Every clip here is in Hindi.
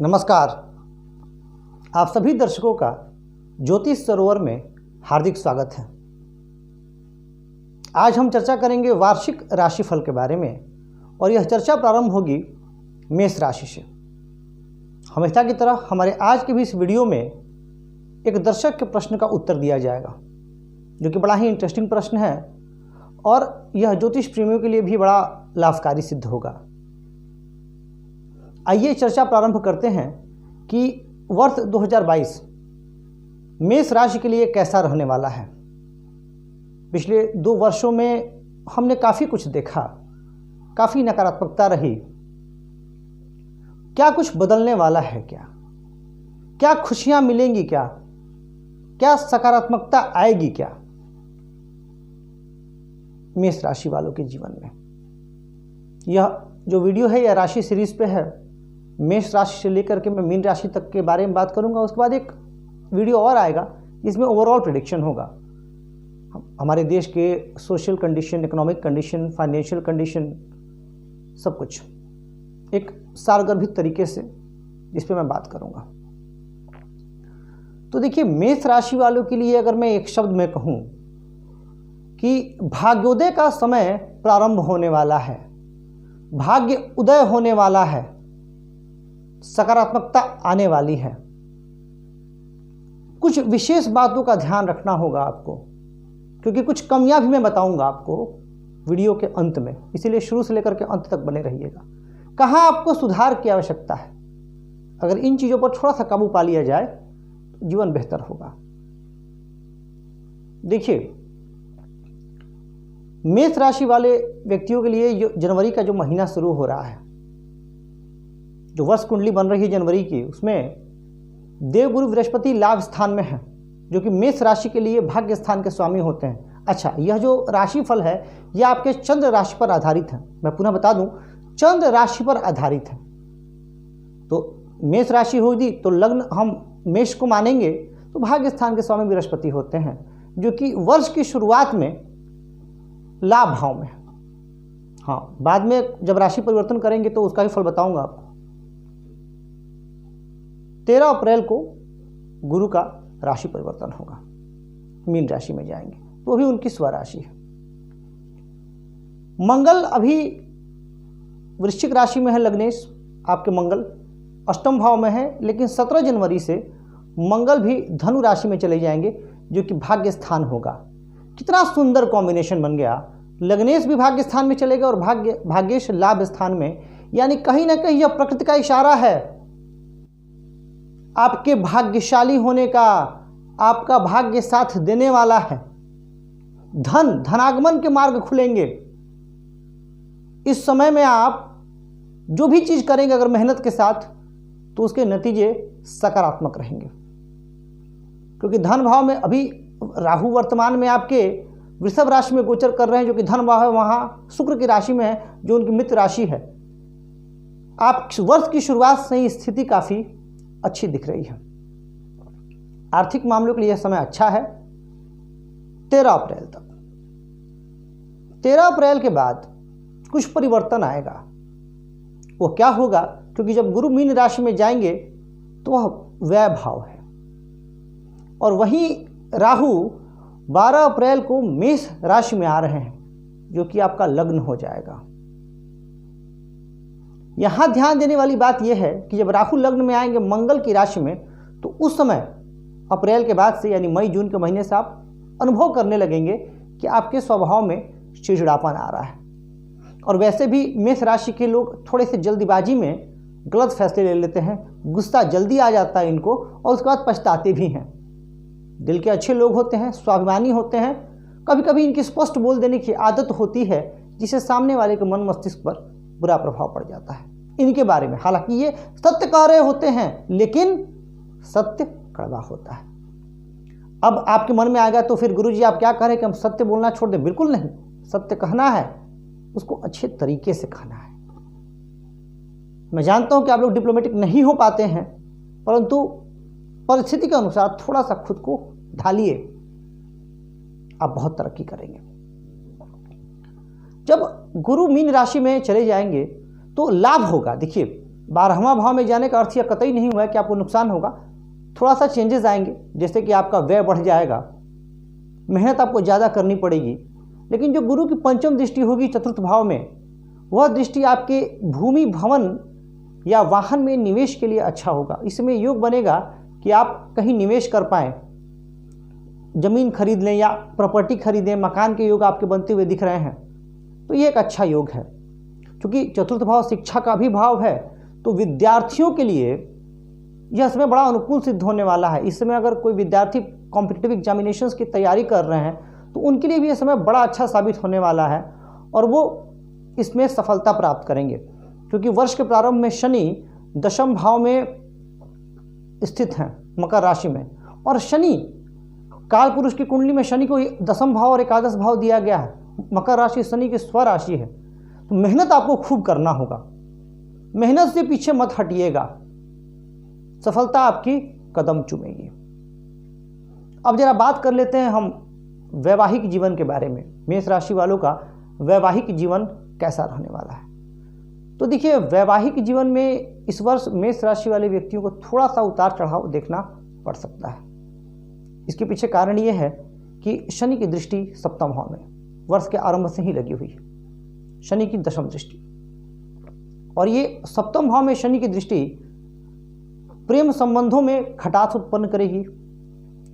नमस्कार। आप सभी दर्शकों का ज्योतिष सरोवर में हार्दिक स्वागत है। आज हम चर्चा करेंगे वार्षिक राशिफल के बारे में और यह चर्चा प्रारंभ होगी मेष राशि से। हमेशा की तरह हमारे आज के भी इस वीडियो में एक दर्शक के प्रश्न का उत्तर दिया जाएगा, जो कि बड़ा ही इंटरेस्टिंग प्रश्न है और यह ज्योतिष प्रेमियों के लिए भी बड़ा लाभकारी सिद्ध होगा। आइए चर्चा प्रारंभ करते हैं कि वर्ष 2022 मेष राशि के लिए कैसा रहने वाला है। पिछले 2 वर्षों में हमने काफ़ी कुछ देखा, काफ़ी नकारात्मकता रही। क्या कुछ बदलने वाला है? क्या खुशियां मिलेंगी? क्या सकारात्मकता आएगी? क्या मेष राशि वालों के जीवन में? यह जो वीडियो है यह राशि सीरीज पे है। मेष राशि से लेकर के मैं मीन राशि तक के बारे में बात करूंगा। उसके बाद एक वीडियो और आएगा, इसमें ओवरऑल प्रेडिक्शन होगा। हमारे देश के social condition, economic condition, financial condition, सब कुछ एक सारगर्भित तरीके से इस पे मैं बात करूंगा। तो देखिए, मेष राशि वालों के लिए अगर मैं एक शब्द में कहूं कि भाग्योदय का समय प्रारंभ होने वाला है, भाग्य उदय होने वाला है, सकारात्मकता आने वाली है। कुछ विशेष बातों का ध्यान रखना होगा आपको, क्योंकि कुछ कमियां भी मैं बताऊंगा आपको वीडियो के अंत में, इसीलिए शुरू से लेकर के अंत तक बने रहिएगा। कहां आपको सुधार की आवश्यकता है, अगर इन चीजों पर थोड़ा सा काबू पा लिया जाए तो जीवन बेहतर होगा। देखिए, मेष राशि वाले व्यक्तियों के लिए जनवरी का जो महीना शुरू हो रहा है, जो वर्ष कुंडली बन रही है जनवरी की, उसमें देवगुरु बृहस्पति लाभ स्थान में है, जो कि मेष राशि के लिए भाग्य स्थान के स्वामी होते हैं। अच्छा, यह जो राशिफल है यह आपके चंद्र राशि पर आधारित है। मैं पुनः बता दूं, चंद्र राशि पर आधारित है। तो मेष राशि होगी तो लग्न हम मेष को मानेंगे, तो भाग्य स्थान के स्वामी बृहस्पति होते हैं, जो कि वर्ष की शुरुआत में लाभ भाव में है। हाँ, बाद में जब राशि परिवर्तन करेंगे तो उसका भी फल बताऊंगा आपको। 13 अप्रैल को गुरु का राशि परिवर्तन होगा, मीन राशि में जाएंगे, तो भी उनकी स्वराशि है। मंगल अभी वृश्चिक राशि में है, लग्नेश आपके मंगल अष्टम भाव में है, लेकिन 17 जनवरी से मंगल भी धनु राशि में चले जाएंगे, जो कि भाग्य स्थान होगा। कितना सुंदर कॉम्बिनेशन बन गया। लग्नेश भी भाग्य स्थान में चलेगा और भाग्येश लाभ स्थान में, यानी कहीं ना कहीं यह प्रकृति का इशारा है आपके भाग्यशाली होने का, आपका भाग्य साथ देने वाला है। धनागमन के मार्ग खुलेंगे। इस समय में आप जो भी चीज करेंगे अगर मेहनत के साथ, तो उसके नतीजे सकारात्मक रहेंगे। क्योंकि धन भाव में अभी राहु वर्तमान में आपके वृषभ राशि में गोचर कर रहे हैं, जो कि धन भाव है, वहां शुक्र की राशि में है, जो उनकी मित्र राशि है। आप वर्ष की शुरुआत से ही स्थिति काफी अच्छी दिख रही है। आर्थिक मामलों के लिए यह समय अच्छा है 13 अप्रैल तक। 13 अप्रैल के बाद कुछ परिवर्तन आएगा। वो क्या होगा? क्योंकि जब गुरु मीन राशि में जाएंगे तो वह व्यय भाव है, और वहीं राहु 12 अप्रैल को मेष राशि में आ रहे हैं, जो कि आपका लग्न हो जाएगा। यहां ध्यान देने वाली बात यह है कि जब राहु लग्न में आएंगे मंगल की राशि में, तो उस समय अप्रैल के बाद से, यानी मई जून के महीने से आप अनुभव करने लगेंगे कि आपके स्वभाव में चिड़चिड़ापन आ रहा है। और वैसे भी मेष राशि के लोग थोड़े से जल्दीबाजी में गलत फैसले ले लेते हैं, गुस्सा जल्दी आ जाता है इनको, और उसके बाद पछताते भी हैं। दिल के अच्छे लोग होते हैं, स्वाभिमानी होते हैं, कभी कभी इनकी स्पष्ट बोल देने की आदत होती है, जिससे सामने वाले के मन मस्तिष्क पर बुरा प्रभाव पड़ जाता है इनके बारे में। हालांकि ये सत्य कह रहे होते हैं, लेकिन सत्य कड़वा होता है। अब आपके मन में आएगा तो फिर गुरुजी आप क्या कह रहे हैं कि हम सत्य बोलना छोड़ दें? बिल्कुल नहीं, सत्य कहना है, उसको अच्छे तरीके से कहना है। मैं जानता हूं कि आप लोग डिप्लोमेटिक नहीं हो पाते हैं, परंतु परिस्थिति के अनुसार थोड़ा सा खुद को ढालिए, आप बहुत तरक्की करेंगे। जब गुरु मीन राशि में चले जाएंगे तो लाभ होगा। देखिए, 12वां भाव में जाने का अर्थ यह कतई नहीं हुआ है कि आपको नुकसान होगा, थोड़ा सा चेंजेस आएंगे, जैसे कि आपका व्यय बढ़ जाएगा, मेहनत आपको ज़्यादा करनी पड़ेगी। लेकिन जो गुरु की पंचम दृष्टि होगी चतुर्थ भाव में, वह दृष्टि आपके भूमि भवन या वाहन में निवेश के लिए अच्छा होगा। इसमें योग बनेगा कि आप कहीं निवेश कर पाएँ, जमीन खरीद लें या प्रॉपर्टी खरीदें, मकान के योग आपके बनते हुए दिख रहे हैं, तो ये एक अच्छा योग है। क्योंकि चतुर्थ भाव शिक्षा का भी भाव है, तो विद्यार्थियों के लिए यह समय बड़ा अनुकूल सिद्ध होने वाला है। इस समय अगर कोई विद्यार्थी कॉम्पिटिटिव एग्जामिनेशंस की तैयारी कर रहे हैं तो उनके लिए भी यह समय बड़ा अच्छा साबित होने वाला है और वो इसमें सफलता प्राप्त करेंगे। क्योंकि वर्ष के प्रारंभ में शनि दशम भाव में स्थित हैं, मकर राशि में, और शनि काल पुरुष की कुंडली में शनि को दशम भाव और एकादश भाव दिया गया है। मकर राशि शनि की स्वराशि है, तो मेहनत आपको खूब करना होगा, मेहनत से पीछे मत हटिएगा, सफलता आपकी कदम चूमेगी। अब जरा बात कर लेते हैं हम वैवाहिक जीवन के बारे में। मेष राशि वालों का वैवाहिक जीवन कैसा रहने वाला है? तो देखिए, वैवाहिक जीवन में इस वर्ष मेष राशि वाले व्यक्तियों को थोड़ा सा उतार चढ़ाव देखना पड़ सकता है। इसके पीछे कारण ये है कि शनि की दृष्टि सप्तम भाव में वर्ष के आरंभ से ही लगी हुई है, शनि की दशम दृष्टि, और ये सप्तम भाव में शनि की दृष्टि प्रेम संबंधों में खटास उत्पन्न करेगी।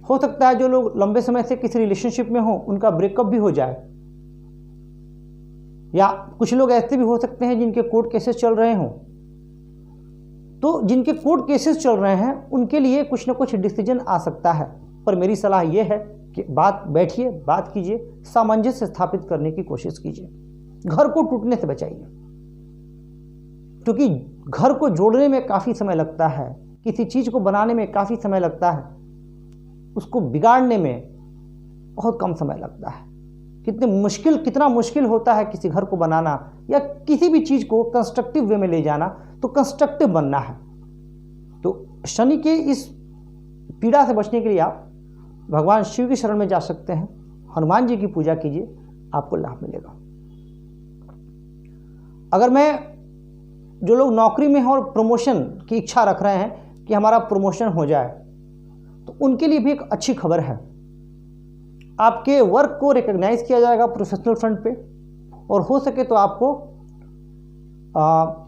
हो सकता है जो लोग लंबे समय से किसी रिलेशनशिप में हो उनका ब्रेकअप भी हो जाए, या कुछ लोग ऐसे भी हो सकते हैं जिनके कोर्ट केसेस चल रहे हों। तो जिनके कोर्ट केसेस चल रहे हैं उनके लिए कुछ ना कुछ डिसीजन आ सकता है, पर मेरी सलाह यह है कि बैठिए, बात कीजिए, सामंजस्य स्थापित करने की कोशिश कीजिए, घर को टूटने से बचाइए। क्योंकि घर को जोड़ने में काफ़ी समय लगता है, किसी चीज़ को बनाने में काफ़ी समय लगता है, उसको बिगाड़ने में बहुत कम समय लगता है। कितना मुश्किल होता है किसी घर को बनाना या किसी भी चीज़ को कंस्ट्रक्टिव वे में ले जाना, तो कंस्ट्रक्टिव बनना है। तो शनि के इस पीड़ा से बचने के लिए आप भगवान शिव की शरण में जा सकते हैं, हनुमान जी की पूजा कीजिए, आपको लाभ मिलेगा। अगर जो लोग नौकरी में हैं और प्रमोशन की इच्छा रख रहे हैं कि हमारा प्रमोशन हो जाए, तो उनके लिए भी एक अच्छी खबर है। आपके वर्क को रिकॉग्नाइज किया जाएगा प्रोफेशनल फ्रंट पे, और हो सके तो आपको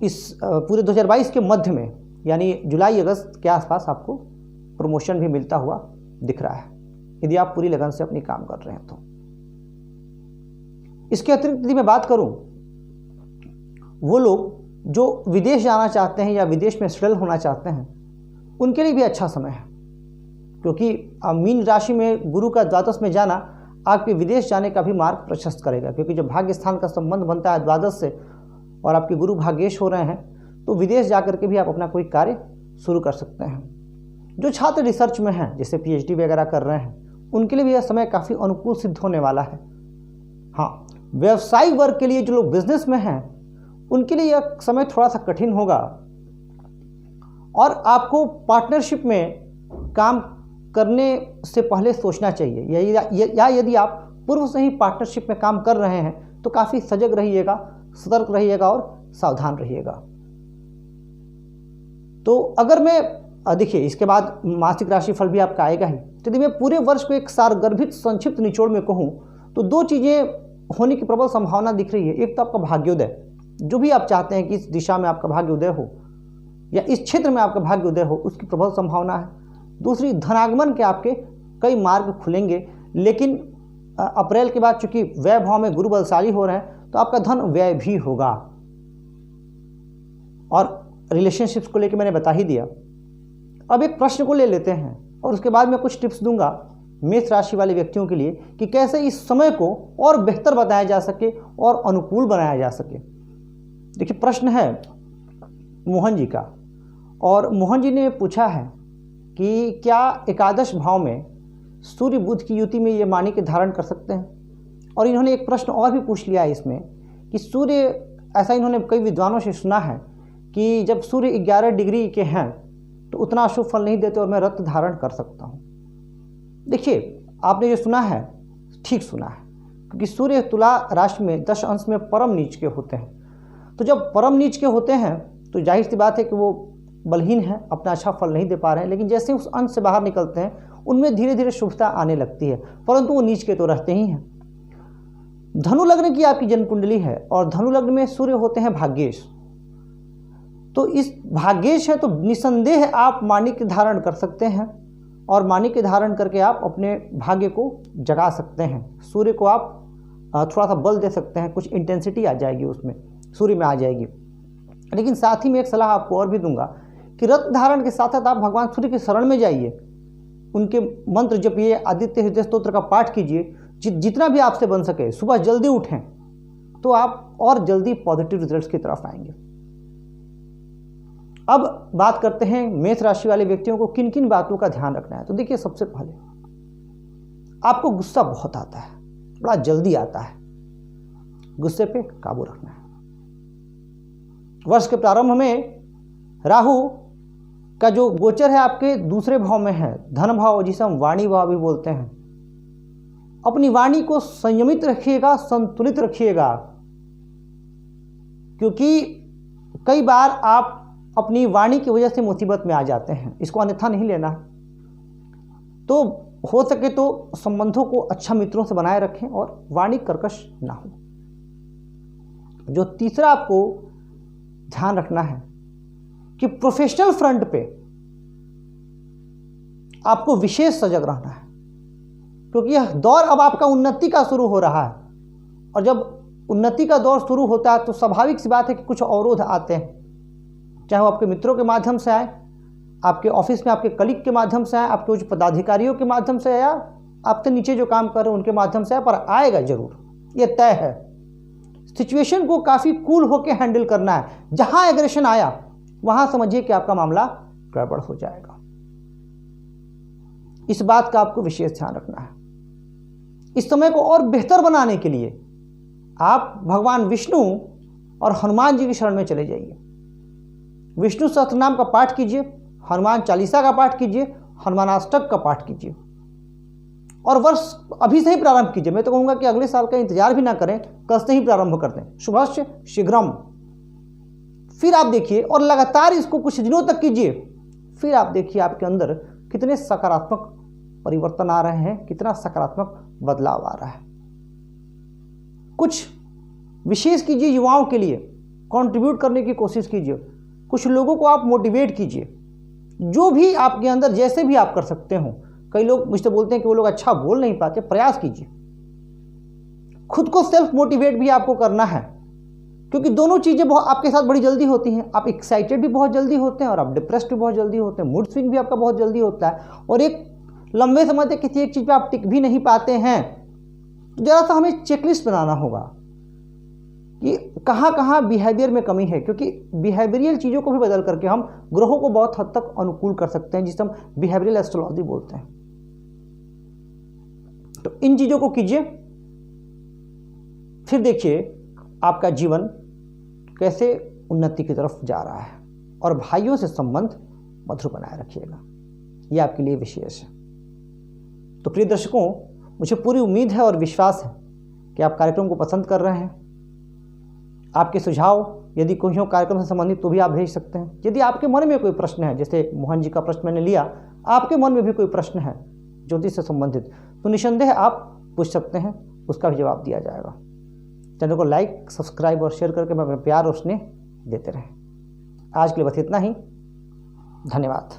इस पूरे 2022 के मध्य में, यानी जुलाई अगस्त के आसपास आपको प्रमोशन भी मिलता हुआ दिख रहा है, यदि आप पूरी लगन से अपनी काम कर रहे हैं तो। इसके अतिरिक्त यदि मैं बात करूं, वो लोग जो विदेश जाना चाहते हैं या विदेश में सेटल होना चाहते हैं, उनके लिए भी अच्छा समय है। क्योंकि मीन राशि में गुरु का द्वादश में जाना आपके विदेश जाने का भी मार्ग प्रशस्त करेगा। क्योंकि जब भाग्य स्थान का संबंध बनता है द्वादश से और आपके गुरु भाग्येश हो रहे हैं, तो विदेश जाकर के भी आप अपना कोई कार्य शुरू कर सकते हैं। जो छात्र रिसर्च में हैं, जैसे PhD वगैरह कर रहे हैं, उनके लिए भी यह समय काफ़ी अनुकूल सिद्ध होने वाला है। हाँ, व्यवसायिक वर्ग के लिए जो लोग बिजनेस में हैं, उनके लिए यह समय थोड़ा सा कठिन होगा, और आपको पार्टनरशिप में काम करने से पहले सोचना चाहिए, या यदि आप पूर्व से ही पार्टनरशिप में काम कर रहे हैं तो काफ़ी सजग रहिएगा, सतर्क रहिएगा और सावधान रहिएगा। तो अगर मैं देखिए, इसके बाद मासिक राशिफल भी आपका आएगा ही। तो यदि मैं पूरे वर्ष को एक सारगर्भित संक्षिप्त निचोड़ में कहूँ तो दो चीज़ें होने की प्रबल संभावना दिख रही है। एक तो आपका भाग्योदय, जो भी आप चाहते हैं कि इस दिशा में आपका भाग्य उदय हो या इस क्षेत्र में आपका भाग्य उदय हो, उसकी प्रबल संभावना है। दूसरी, धनागमन के आपके कई मार्ग खुलेंगे, लेकिन अप्रैल के बाद चूंकि व्यय भाव में गुरु बलशाली हो रहे हैं, तो आपका धन व्यय भी होगा। और रिलेशनशिप्स को लेकर मैंने बता ही दिया। अब एक प्रश्न को ले लेते हैं और उसके बाद मैं कुछ टिप्स दूंगा मेष राशि वाले व्यक्तियों के लिए कि कैसे इस समय को और बेहतर बनाया जा सके और अनुकूल बनाया जा सके। देखिए, प्रश्न है मोहन जी का, और मोहन जी ने पूछा है कि क्या एकादश भाव में सूर्य बुध की युति में ये माणिक्य धारण कर सकते हैं। और इन्होंने एक प्रश्न और भी पूछ लिया है इसमें कि सूर्य, ऐसा इन्होंने कई विद्वानों से सुना है कि जब सूर्य 11 डिग्री के हैं तो उतना शुभ फल नहीं देते और मैं रत्न धारण कर सकता हूँ। देखिए, आपने जो सुना है ठीक सुना है, क्योंकि सूर्य तुला राशि में 10 अंश में परम नीच के होते हैं। तो जब परम नीच के होते हैं तो जाहिर सी बात है कि वो बलहीन है, अपना अच्छा फल नहीं दे पा रहे हैं। लेकिन जैसे उस अंश से बाहर निकलते हैं उनमें धीरे धीरे शुभता आने लगती है, परंतु वो नीच के तो रहते ही हैं। धनु लग्न की आपकी जन्म कुंडली है और धनु लग्न में सूर्य होते हैं भाग्येश। तो इस भाग्येश है तो निसंदेह आप माणिक्य धारण कर सकते हैं और माणिक्य धारण करके आप अपने भाग्य को जगा सकते हैं। सूर्य को आप थोड़ा सा बल दे सकते हैं, कुछ इंटेंसिटी आ जाएगी उसमें, सूर्य में आ जाएगी। लेकिन साथ ही में एक सलाह आपको और भी दूंगा कि रत्न धारण के साथ साथ आप भगवान सूर्य के शरण में जाइए, उनके मंत्र जपिए, आदित्य हृदय स्तोत्र का पाठ कीजिए, जितना भी आपसे बन सके। सुबह जल्दी उठें तो आप और जल्दी पॉजिटिव रिजल्ट्स की तरफ आएंगे। अब बात करते हैं मेष राशि वाले व्यक्तियों को किन किन बातों का ध्यान रखना है। तो देखिए, सबसे पहले आपको गुस्सा बहुत आता है, बड़ा जल्दी आता है, गुस्से पे काबू रखना है। वर्ष के प्रारंभ में राहु का जो गोचर है आपके दूसरे भाव में है, धन भाव, जिसे हम वाणी भाव भी बोलते हैं। अपनी वाणी को संयमित रखिएगा, संतुलित रखिएगा, क्योंकि कई बार आप अपनी वाणी की वजह से मुसीबत में आ जाते हैं, इसको अन्यथा नहीं लेना। तो हो सके तो संबंधों को अच्छा मित्रों से बनाए रखें और वाणी कर्कश ना हो। जो तीसरा आपको ध्यान रखना है कि प्रोफेशनल फ्रंट पे आपको विशेष सजग रहना है, क्योंकि यह दौर अब आपका उन्नति का शुरू हो रहा है। और जब उन्नति का दौर शुरू होता है तो स्वाभाविक सी बात है कि कुछ अवरोध आते हैं, चाहे वो आपके मित्रों के माध्यम से आए, आपके ऑफिस में आपके कलीग के माध्यम से आए, आपके उच्च पदाधिकारियों के माध्यम से, या आपसे नीचे जो काम कर रहे हैं उनके माध्यम से आए, पर आएगा जरूर, ये तय है। सिचुएशन को काफ़ी कूल होकर हैंडल करना है। जहां एग्रेशन आया वहां समझिए कि आपका मामला गड़बड़ हो जाएगा। इस बात का आपको विशेष ध्यान रखना है। इस समय को और बेहतर बनाने के लिए आप भगवान विष्णु और हनुमान जी की शरण में चले जाइए। विष्णु सहस्त्रनाम का पाठ कीजिए, हनुमान चालीसा का पाठ कीजिए, हनुमानाष्टक का पाठ कीजिए और वर्ष अभी से ही प्रारंभ कीजिए। मैं तो कहूँगा कि अगले साल का इंतजार भी ना करें, कल से ही प्रारंभ कर दें। शुभस्य शीघ्रम। फिर आप देखिए, और लगातार इसको कुछ दिनों तक कीजिए, फिर आप देखिए आपके अंदर कितने सकारात्मक परिवर्तन आ रहे हैं, कितना सकारात्मक बदलाव आ रहा है। कुछ विशेष कीजिए, युवाओं के लिए कंट्रीब्यूट करने की कोशिश कीजिए, कुछ लोगों को आप मोटिवेट कीजिए, जो भी आपके अंदर जैसे भी आप कर सकते हो। कई लोग मुझसे बोलते हैं कि वो लोग अच्छा बोल नहीं पाते, प्रयास कीजिए। खुद को सेल्फ मोटिवेट भी आपको करना है, क्योंकि दोनों चीज़ें बहुत आपके साथ बड़ी जल्दी होती हैं। आप एक्साइटेड भी बहुत जल्दी होते हैं और आप डिप्रेस्ड भी बहुत जल्दी होते हैं। मूड स्विंग भी आपका बहुत जल्दी होता है और एक लंबे समय तक किसी एक चीज़ पे आप टिक भी नहीं पाते हैं। जरा सा हमें चेकलिस्ट बनाना होगा कि कहाँ कहाँ बिहेवियर में कमी है, क्योंकि बिहेवियरल चीज़ों को भी बदल करके हम ग्रहों को बहुत हद तक अनुकूल कर सकते हैं, जिसे हम बिहेवियरल एस्ट्रोलॉजी बोलते हैं। तो इन चीज़ों को कीजिए, फिर देखिए आपका जीवन कैसे उन्नति की तरफ जा रहा है। और भाइयों से संबंध मधुर बनाए रखिएगा, यह आपके लिए विशेष है। तो प्रिय दर्शकों, मुझे पूरी उम्मीद है और विश्वास है कि आप कार्यक्रम को पसंद कर रहे हैं। आपके सुझाव यदि कोई हो कार्यक्रम से संबंधित तो भी आप भेज सकते हैं। यदि आपके मन में कोई प्रश्न है, जैसे मोहन जी का प्रश्न मैंने लिया, आपके मन में भी कोई प्रश्न है ज्योतिष से संबंधित, तो निसंदेह आप पूछ सकते हैं, उसका भी जवाब दिया जाएगा। चैनल को लाइक, सब्सक्राइब और शेयर करके मैं अपना प्यार और स्नेह देते रहें। आज के लिए बस इतना ही। धन्यवाद।